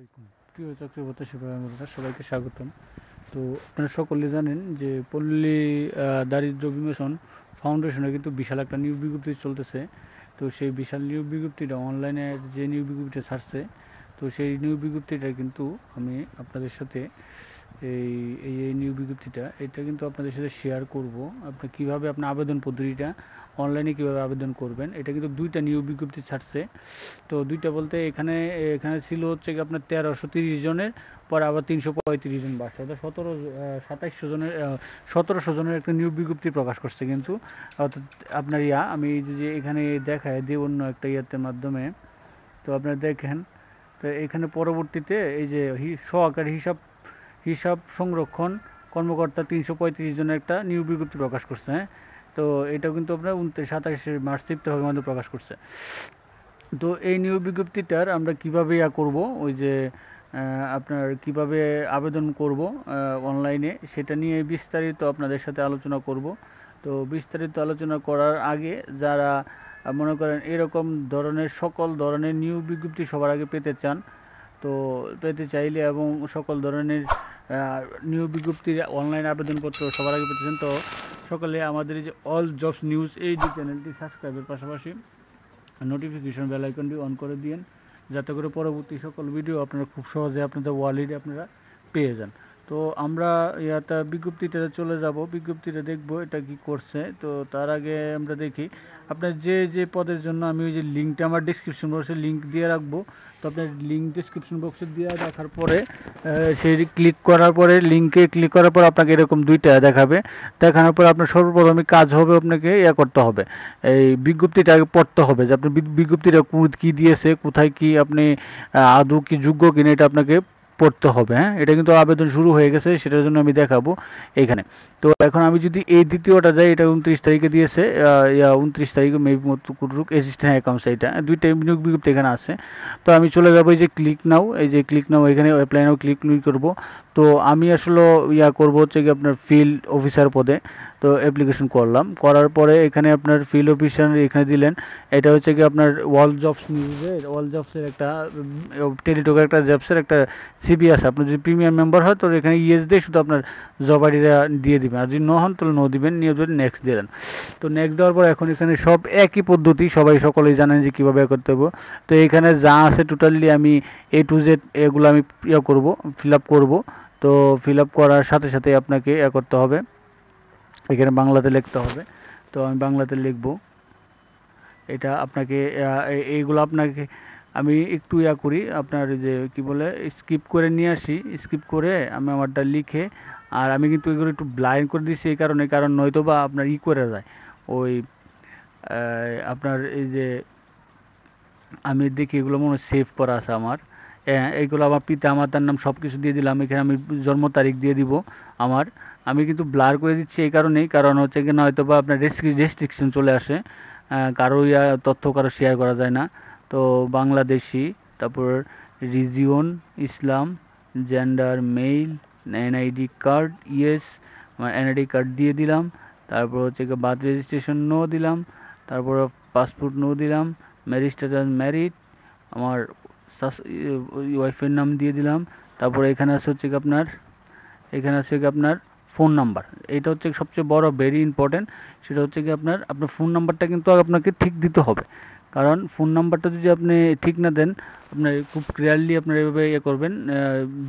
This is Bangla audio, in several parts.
আলাইকুম প্রিয় চাকরি প্রত্যাশী ভাই-বোনেরা, সবাইকে স্বাগতম। তো আপনারা সকলে জানেন যে পল্লী দারিদ্র বিমোচন ফাউন্ডেশনে কিন্তু বিশাল একটা নিয়োগ বিজ্ঞপ্তি চলতেছে। তো সেই বিশাল নিয়োগ বিজ্ঞপ্তিটা অনলাইনে যে নিয়োগ বিজ্ঞপ্তিটা ছাড়ছে, তো সেই নিয়োগ বিজ্ঞপ্তিটা কিন্তু আমি আপনাদের সাথে এই এই নিয়োগ বিজ্ঞপ্তিটা এটা কিন্তু আপনাদের সাথে শেয়ার করব। আপনি কীভাবে আপনার আবেদন পদ্ধতিটা অনলাইনে কীভাবে আবেদন করবেন, এটা কিন্তু দুইটা নিয়োগ বিজ্ঞপ্তি ছাড়ছে। তো দুইটা বলতে এখানে এখানে ছিল হচ্ছে কি আপনার 1330 জনের, পরে আবার 335 জন বাড়ছে, অর্থাৎ 2700 জনের 1700 জনের একটা নিয়োগ বিজ্ঞপ্তি প্রকাশ করছে। কিন্তু অর্থাৎ আপনার আমি যে এখানে দেখায় দিই অন্য একটা ইয়াতের মাধ্যমে, তো আপনারা দেখেন। তো এখানে পরবর্তীতে এই যে সহকারী হিসাব সংরক্ষণ কর্মকর্তা 335 জনের একটা নিয়োগ বিজ্ঞপ্তি প্রকাশ করছে। হ্যাঁ, তো এটাও কিন্তু আপনার 27 মার্চ 27 মধ্যে প্রকাশ করছে। তো এই নিয়োগ বিজ্ঞপ্তিটার আমরা কীভাবে করব, ওই যে আপনার কিভাবে আবেদন করব অনলাইনে, সেটা নিয়ে বিস্তারিত আপনাদের সাথে আলোচনা করব। তো বিস্তারিত আলোচনা করার আগে যারা মনে করেন এরকম ধরনের সকল ধরনের নিয়োগ বিজ্ঞপ্তি সবার আগে পেতে চান, তো পেতে চাইলে এবং সকল ধরনের নিয়োগ বিজ্ঞপ্তির অনলাইন আবেদনপত্র সবার আগে পেতে চান, তো সকলে আমাদের এই যে অল জবস নিউজ এই যে চ্যানেলটি সাবস্ক্রাইবের পাশাপাশি নোটিফিকেশন বেল আইকনটি অন করে দিন, যাতে করে পরবর্তী সকল ভিডিও আপনারা খুব সহজে আপনাদের ওয়ালেটে আপনারা পেয়ে যান। তো আমরা বিজ্ঞপ্তিটা চলে যাব, বিজ্ঞপ্তিটা দেখব এটা কি করছে। তো তার আগে আমরা দেখি আপনার যে পদের জন্য আমি ওই যে লিঙ্কটা আমার ডিসক্রিপশন বক্সে লিঙ্ক দিয়ে রাখবো। তো আপনার লিঙ্ক ডিসক্রিপশন বক্সে দিয়ে রাখার পরে সেই ক্লিক করার পরে লিঙ্কে ক্লিক করার পর আপনাকে এরকম দুইটা দেখাবে। দেখানোর পর আপনার সর্বপ্রথমে কাজ হবে আপনাকে করতে হবে, এই বিজ্ঞপ্তিটা আগে পড়তে হবে যে আপনি বিজ্ঞপ্তিটা কী দিয়েছে, কোথায় কি আপনি আদৌ কি যোগ্য কিনা, এটা আপনাকে পড়তে হবে। হ্যাঁ, এটা কিন্তু আবেদন শুরু হয়ে গেছে, সেটার জন্য আমি দেখাবো এইখানে। তো এখন আমি যদি এই দ্বিতীয়টা যাই, এটা 29 তারিখে দিয়েছে, 29 তারিখে মেবি মতুকুরুক অ্যাসিস্ট্যান্ট অ্যাকাউন্টস, এইটা দুইটা নিয়োগ বিজ্ঞপ্তি এখানে আছে। তো আমি চলে যাবো এই যে ক্লিক নাও, এই যে ক্লিক নাও এখানে অ্যাপ্লাই নাও ক্লিক করব। তো আমি আসলে করব হচ্ছে কি আপনার ফিল্ড অফিসার পদে। তো অ্যাপ্লিকেশন করলাম, করার পরে এখানে আপনার ফিল্ড অফিসার এখানে দিলেন। এটা হচ্ছে কি আপনার ওয়াল জবস নিউজের ওয়াল জবসের একটা টেলিটকের একটা জবসের একটা সিবি আছে। আপনার যদি প্রিমিয়াম মেম্বার হয় তো এখানে ইয়েস দিয়ে শুধু আপনার জব আইডিটা দিয়ে দিবেন, আর যদি ন হন তাহলে নো দিবেন, নিয়ে যদি নেক্সট দিলেন। তো নেক্সট দেওয়ার পর এখন এখানে সব একই পদ্ধতি, সকলেই জানেন যে কীভাবে করতে হবে। তো এখানে যা আছে টোটালি আমি A to Z এগুলো আমি করব, ফিল আপ করবো। তো ফিল আপ করার সাথে সাথে আপনাকে করতে হবে, এখানে বাংলাতে লিখতে হবে। তো আমি বাংলাতে লিখব। এটা আপনাকে এইগুলো আপনাকে আমি একটু করি, আপনার যে কি বলে স্কিপ করে নিয়ে আসি, স্কিপ করে আমি আমারটা লিখে, আর আমি কিন্তু এগুলো একটু ব্লাইন্ড করে দিচ্ছি এই কারণ নয়তো বা আপনার করে যায় ওই আপনার এই যে আমি দেখি এগুলো মনে হয় সেভ করা আছে আমার। এইগুলো আমার পিতা মাতার নাম সব কিছু দিয়ে দিলাম, এখানে আমি জন্ম তারিখ দিয়ে দিব আমার। আমি কিন্তু ব্লার করে দিচ্ছি এই কারণ হচ্ছে কি না হয়তো বা আপনার রেস্ট্রিকশন চলে আসে, কারো তথ্য কারো শেয়ার করা যায় না। তো বাংলাদেশি, তারপর region Islam, gender male, NID card yes, আমার এনআইডি কার্ড দিয়ে দিলাম। তারপর হচ্ছে কি বার্থ রেজিস্ট্রেশন নো দিলাম, তারপর পাসপোর্ট নো দিলাম, ম্যারিজ স্ট্যাটাস ম্যারিড, আমার ওয়াইফের নাম দিয়ে দিলাম। তারপরে এখানে আছে হচ্ছে কি আপনার ফোন নাম্বার। এটা হচ্ছে সবচেয়ে বড় ভেরি ইম্পর্টেন্ট, সেটা হচ্ছে কি আপনার ফোন নাম্বারটা কিন্তু আপনাকে ঠিক দিতে হবে। কারণ ফোন নাম্বারটা যদি আপনি ঠিক না দেন, আপনার খুব ক্লিয়ারলি আপনার এভাবে করবেন,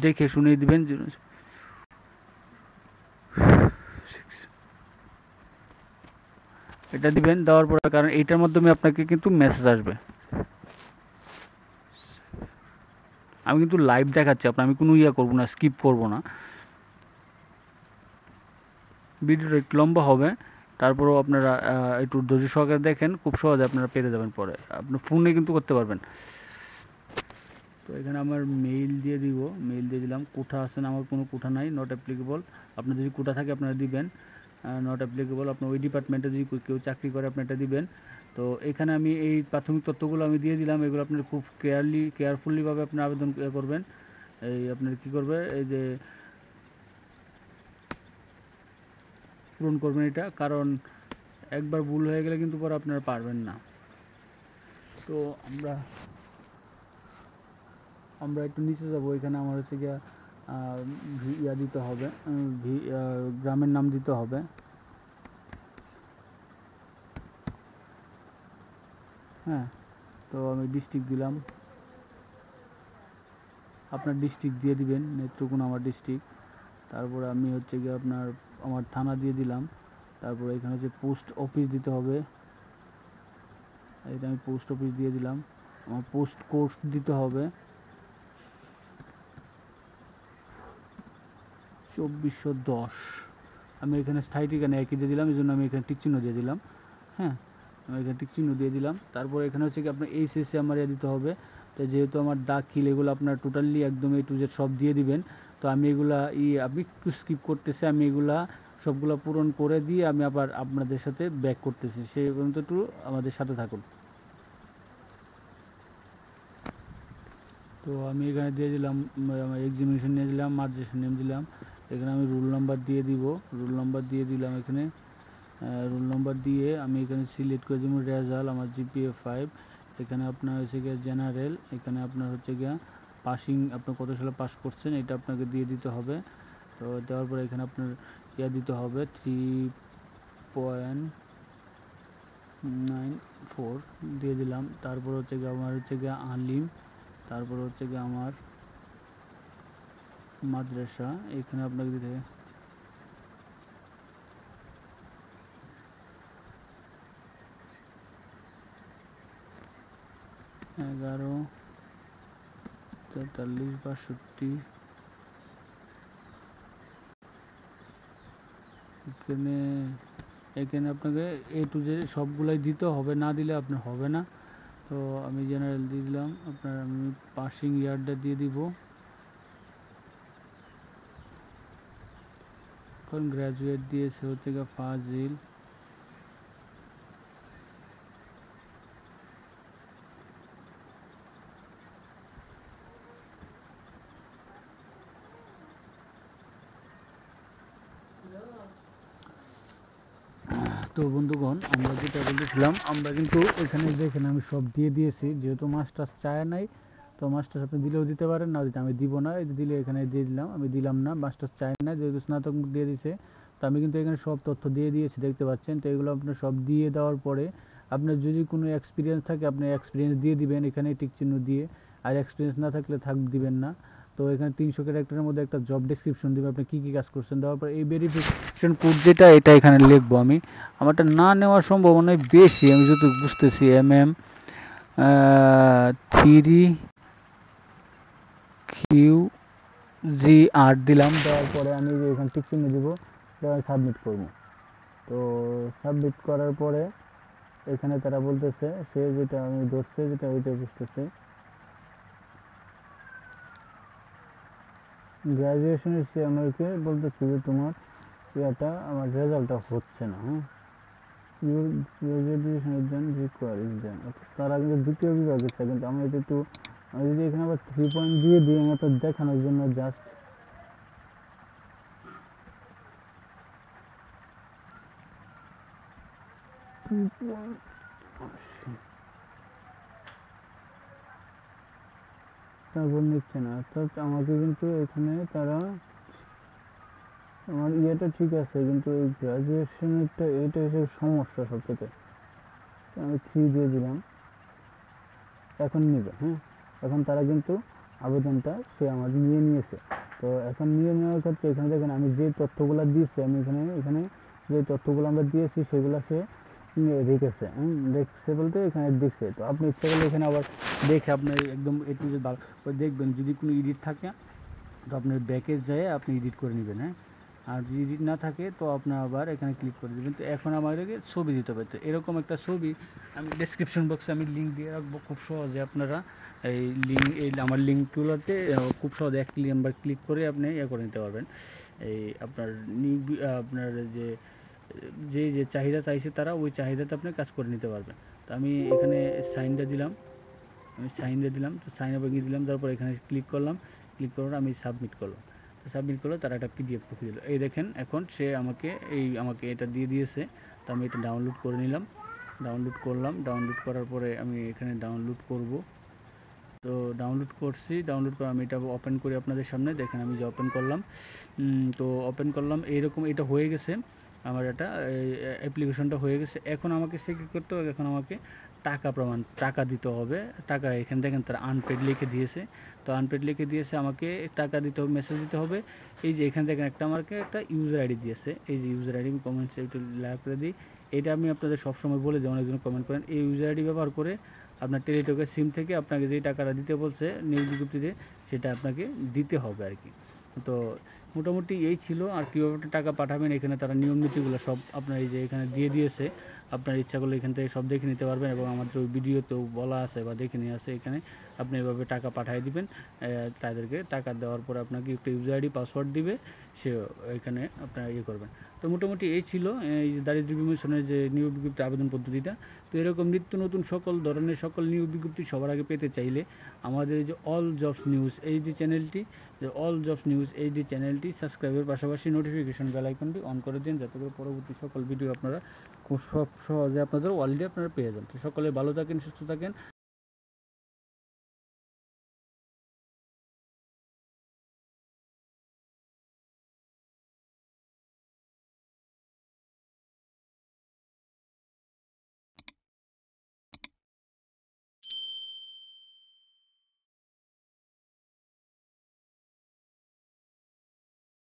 দেখে শুনিয়ে দিবেন। এটা দিবেন, দেওয়ার পরে কারণ এইটার মাধ্যমে আপনাকে কিন্তু মেসেজ আসবে। আমি কিন্তু লাইভ দেখাচ্ছি আপনার, আমি কোনো করবো না, স্কিপ করবো না, ভিডিওটা একটু লম্বা হবে। তারপরেও আপনারা একটু ধৈর্য সহকারে দেখেন, খুব সহজে আপনারা পেরে যাবেন, পরে আপনার ফোনে কিন্তু করতে পারবেন। তো এখানে আমার মেইল দিয়ে দিব, মেইল দিয়ে দিলাম। কোঠা আছেন, আমার কোনো কোঠা নাই, নট অ্যাপ্লিকেবল। আপনার যদি কোঠা থাকে আপনারা দিবেন, নট অ্যাপ্লিকেবল। আপনার ওই ডিপার্টমেন্টে যদি কেউ চাকরি করে আপনি এটা দিবেন। তো এখানে আমি এই প্রাথমিক তথ্যগুলো আমি দিয়ে দিলাম, এগুলো আপনার খুব কেয়ারফুলিভাবে আপনি আবেদন করবেন। এই আপনার কী করবে, এই যে পূরণ করবেন এটা, কারণ একবার ভুল হয়ে গেলে কিন্তু পরে আপনারা পারবেন না। তো আমরা আমরা একটু নিচে যাব, এখানে আমার হচ্ছে গিয়া ইয়া দিতে হবে, গ্রামের নাম দিতে হবে। হ্যাঁ, তো আমি ডিস্ট্রিক্ট দিলাম, আপনার ডিস্ট্রিক্ট দিয়ে দিবেন, নেত্রকোনা আমার ডিস্ট্রিক্ট। তারপরে আমি হচ্ছে গিয়ে আমার থানা দিয়ে দিলাম। তারপরে এখানে হচ্ছে পোস্ট অফিস দিতে হবে, এটা আমি পোস্ট অফিস দিয়ে দিলাম। আমার পোস্ট কোড দিতে হবে 2410। আমি এখানে স্থায়ী ঠিকানা একই দিয়ে দিলাম, এই জন্য আমি এখানে টিক চিহ্ন দিয়ে দিলাম। হ্যাঁ, আমি এখানে টিক চিহ্ন দিয়ে দিলাম। তারপর এখানে হচ্ছে কি আপনার এইচএসসি আমার দিতে হবে। তো যেহেতু আমার দাখিল এগুলো আপনার টোটালি একদম A to Z সব দিয়ে দিবেন। তো আমি এগুলা আপনি একটু স্কিপ করতেছে, আমি এগুলা সবগুলা পূরণ করে দিয়ে আমি আবার আপনাদের সাথে ব্যাক করতেছি, সেই পর্যন্ত একটু আমাদের সাথে থাকুন। তো আমি এখানে দিয়ে দিলাম, আমার এক্সামিনেশন নিয়ে দিলাম, মাদ্রাসা নেম দিলাম, এখানে আমি রোল নাম্বার দিয়ে দিব, রোল নাম্বার দিয়ে দিলাম। এখানে রোল নাম্বার দিয়ে আমি এখানে সিলেক্ট করে দিব রেজাল্ট, আমার GPA 5। এখানে আপনার হচ্ছে গিয়ে জেনারেল, এখানে আপনার হচ্ছে গিয়া পাসিং, আপনি কত সালে পাস করছেন এটা আপনাকে দিয়ে দিতে হবে। তো দেওয়ার পরে এখানে আপনার দিতে হবে 3.94 দিয়ে দিলাম। তারপর হচ্ছে গিয়ে আমার হচ্ছে গিয়ে আলিম, তারপর হচ্ছে গিয়ে আমার মাদ্রাসা, এখানে আপনাকে দিতে হবে 1143-62। এখানে এখানে আপনাকে A to Z সবগুলাই দিতে হবে, না দিলে আপনার হবে না। তো আমি জেনারেল দিয়ে দিলাম, আপনার আমি পাসিং ইয়ারটা দিয়ে দিব। এখন গ্র্যাজুয়েট দিয়েছে হচ্ছে গিয়ে ফাজিল। তো বন্ধুগণ, আমরা যেটা বলতেছিলাম, আমরা কিন্তু এখানে দেখেন আমি সব দিয়ে দিয়েছি, যেহেতু মাস্টার্স চায় নাই। তো মাস্টার্স আপনি দিলেও দিতে পারেন, না দিতে আমি দিব না, এই দিলে এখানে দিয়ে দিলাম, আমি দিলাম না, মাস্টার্স চায় না, যেহেতু স্নাতক দিয়ে দিয়েছে। তো আমি কিন্তু এখানে সব তথ্য দিয়ে দিয়েছি, দেখতে পাচ্ছেন। তো এগুলো আপনার সব দিয়ে দেওয়ার পরে আপনার যদি কোনো এক্সপিরিয়েন্স থাকে আপনি এক্সপিরিয়েন্স দিয়ে দিবেন এখানে টিক চিহ্ন দিয়ে, আর এক্সপিরিয়েন্স না থাকলে দিবেন না। তো এখানে 300 ক্যারেক্টারের মধ্যে একটা জব ডেসক্রিপশন দিবে, আপনি কী কী কাজ করছেন। দেওয়ার পর এই ভেরিফিকেশন কোড যেটা, এটা এখানে লিখবো আমি। আমারটা না নেওয়ার সম্ভাবনা বেশি, আমি যত বুঝতেছি। MM3QGR দিলাম, দেওয়ার পরে আমি এখানে টিক চিহ্ন দিব, দেওয়া সাবমিট করব। তো সাবমিট করার পরে এখানে তারা বলতেছে, সে যেটা আমি ধরছে যেটা ওইটা বুঝতেছে, গ্র্যাজুয়েশনের সে আমাকে বলতেছে যে তোমার আমার রেজাল্টটা হচ্ছে না। হ্যাঁ, গ্র্যাজুয়েশন এক্সাম রিকোয়ার এক্সাম, তারা কিন্তু দ্বিতীয় বিভাগের চায়, কিন্তু আমি একটু আমি যদি এখানে আবার 3 পয়েন্ট দিয়ে দিই, আমি তো দেখানোর জন্য জাস্ট তারপর নিচ্ছে না, অর্থাৎ আমাকে কিন্তু এখানে তারা আমার ঠিক আছে, কিন্তু এই গ্র্যাজুয়েশনেরটা এইটা হিসেবে সমস্যা সবথেকে। আমি 3 দিয়ে দিলাম, এখন নিবে। হ্যাঁ, এখন তারা কিন্তু আবেদনটা সে আমার নিয়েছে। তো এখন নেওয়ার ক্ষেত্রে এখানে দেখেন আমি যে তথ্যগুলো দিয়েছি, আমি এখানে যে তথ্যগুলো আমরা দিয়েছি সেগুলো সে রেখেছে। দেখছে বলতে এখানে দেখছে। তো আপনি ইচ্ছা করলে এখানে আবার দেখে আপনি একদম A to Z দেখবেন, যদি কোনো এডিট থাকে তো আপনার ব্যাকে যেয়ে আপনি এডিট করে নেবেন। হ্যাঁ, আর যদি এডিট না থাকে তো আপনার আবার এখানে ক্লিক করে দেবেন। তো এখন আমাদেরকে ছবি দিতে হবে। তো এরকম একটা ছবি আমি ডেসক্রিপশন বক্সে আমি লিঙ্ক দিয়ে রাখবো, খুব সহজে আপনারা এই আমার লিঙ্কগুলোতে খুব সহজে এক নাম্বার ক্লিক করে আপনি করে নিতে পারবেন। এই আপনার আপনার যে যে যে চাহিদা চাইছে তারা ওই চাহিদাতে আপনি কাজ করে নিতে পারবেন। তো আমি এখানে সাইনটা দিলাম, আমি সাইন দিয়ে দিলাম। তো সাইন আপ এগিয়ে দিলাম, তারপর এখানে ক্লিক করলাম, ক্লিক করার আমি সাবমিট করলাম। তো সাবমিট করলে তারা একটা PDF কপি দিল। এই দেখেন এখন সে আমাকে এটা দিয়ে দিয়েছে। তো আমি এটা ডাউনলোড করে নিলাম, ডাউনলোড করলাম, ডাউনলোড করার পরে আমি এখানে ডাউনলোড করব। তো ডাউনলোড করছি, ডাউনলোড করে আমি এটা ওপেন করি আপনাদের সামনে। দেখেন আমি যে ওপেন করলাম, তো ওপেন করলাম এইরকম এটা হয়ে গেছে। আমার এটা অ্যাপ্লিকেশনটা হয়ে গেছে। এখন আমাকে সে কী করতে হবে, এখন আমাকে টাকা দিতে হবে। টাকা এখানে দেখেন তারা আনপেড লিখে দিয়েছে। তো আনপেড লিখে দিয়েছে, আমাকে টাকা দিতে হবে, মেসেজ দিতে হবে। এই যে এখানে দেখেন আমাকে একটা ইউজার আইডি দিয়েছে। এই যে ইউজার আইডি আমি কমেন্টসে একটু লেখা করে দিই। এটা আমি আপনাদের সবসময় বলে দিই, অনেকজন কমেন্ট করেন। এই ইউজার আইডি ব্যবহার করে আপনার টেলিটকের সিম থেকে আপনাকে যেই টাকাটা দিতে বলছে নিউজ বিজ্ঞপ্তিতে, সেটা আপনাকে দিতে হবে আর কি। তো মোটামুটি এই ছিল। আর কীভাবে টাকা পাঠাবেন, এখানে তারা নিয়ম নীতিগুলো সব আপনার এই যে এখানে দিয়ে দিয়েছে। আপনার ইচ্ছা করলে এখান থেকে সব দেখে নিতে পারবেন, এবং আমাদের ওই ভিডিওতেও বলা আছে বা দেখে নিয়ে আসে। এখানে আপনি এভাবে টাকা পাঠিয়ে দিবেন, তাদেরকে টাকা দেওয়ার পরে আপনাকে একটা ইউজার আইডি পাসওয়ার্ড দিবে, সে এখানে আপনার ইয়ে করবেন। তো মোটামুটি এই ছিল এই দারিদ্র্য বিমোচনের যে নিয়োগ বিজ্ঞপ্তি আবেদন পদ্ধতিটা। তো এরকম নিত্য নতুন সকল ধরনের সকল নিয়োগ বিজ্ঞপ্তি সবার আগে পেতে চাইলে আমাদের এই যে অল জবস নিউজ এই যে চ্যানেলটি, যে অল জবস নিউজ এই যে চ্যানেলটি সাবস্ক্রাইবের পাশাপাশি নোটিফিকেশন বেল আইকনটি অন করে দিন, যাতে করে পরবর্তী সকল ভিডিও আপনারা খুব সহজে আপনাদের ওয়ালেটে আপনারা পেয়ে যান। তো সকলে ভালো থাকেন, সুস্থ থাকেন।